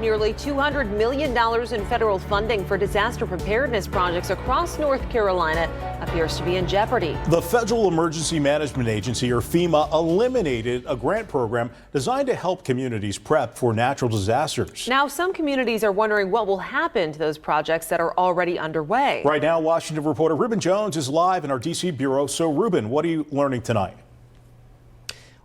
Nearly $200 million in federal funding for disaster preparedness projects across North Carolina appears to be in jeopardy. The Federal Emergency Management Agency, or FEMA, eliminated a grant program designed to help communities prep for natural disasters. Now, some communities are wondering what will happen to those projects that are already underway. Right now, Washington reporter Ruben Jones is live in our D.C. bureau. So, Ruben, what are you learning tonight?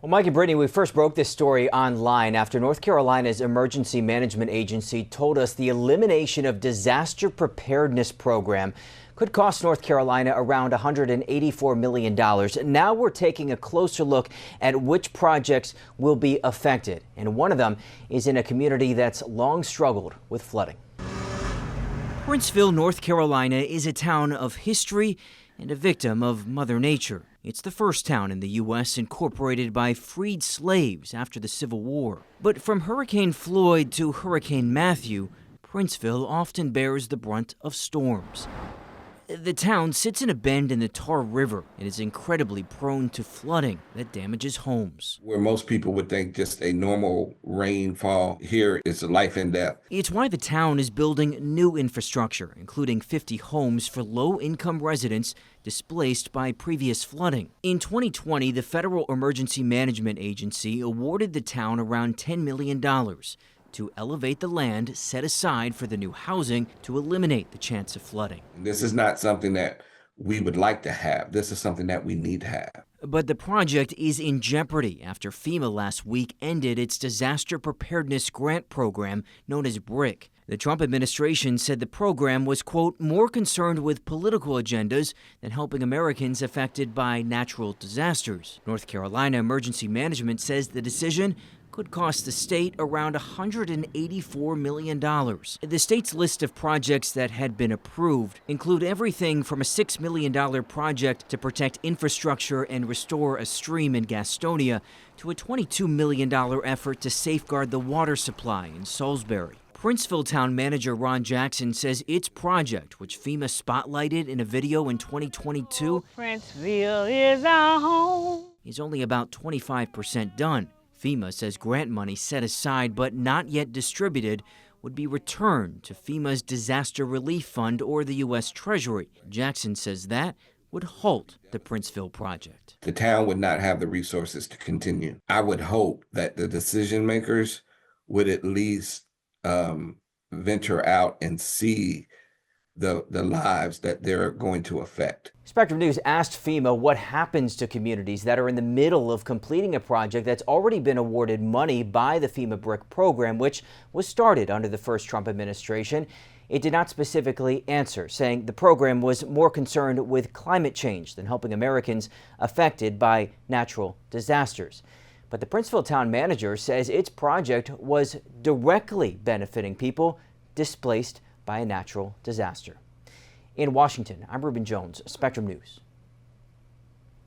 Well, Mike and Brittany, we first broke this story online after North Carolina's Emergency Management Agency told us the elimination of disaster preparedness program could cost North Carolina around $184 million. Now we're taking a closer look at which projects will be affected. And one of them is in a community that's long struggled with flooding. Princeville, North Carolina is a town of history and a victim of Mother Nature. It's the first town in the U.S. incorporated by freed slaves after the Civil War. But from Hurricane Floyd to Hurricane Matthew, Princeville often bears the brunt of storms. The town sits in a bend in the Tar River and is incredibly prone to flooding that damages homes. Where most people would think just a normal rainfall, here it's a life and death. It's why the town is building new infrastructure, including 50 homes for low-income residents displaced by previous flooding. In 2020, the Federal Emergency Management Agency awarded the town around $10 million to elevate the land set aside for the new housing to eliminate the chance of flooding. This is not something that we would like to have. This is something that we need to have. But the project is in jeopardy after FEMA last week ended its disaster preparedness grant program known as BRIC. The Trump administration said the program was, quote, more concerned with political agendas than helping Americans affected by natural disasters. North Carolina Emergency Management says the decision could cost the state around $184 million. The state's list of projects that had been approved include everything from a $6 million project to protect infrastructure and restore a stream in Gastonia to a $22 million effort to safeguard the water supply in Salisbury. Princeville Town Manager Ron Jackson says its project, which FEMA spotlighted in a video in 2022, Princeville is our home, is only about 25% done. FEMA says grant money set aside but not yet distributed would be returned to FEMA's Disaster Relief Fund or the U.S. Treasury. Jackson says that would halt the Princeville project. The town would not have the resources to continue. I would hope that the decision makers would at least venture out and see the lives that they're going to affect. Spectrum News asked FEMA what happens to communities that are in the middle of completing a project that's already been awarded money by the FEMA BRIC program, which was started under the first Trump administration. It did not specifically answer, saying the program was more concerned with climate change than helping Americans affected by natural disasters. But the Princeville town manager says its project was directly benefiting people displaced by a natural disaster. In Washington, I'm Ruben Jones, Spectrum News.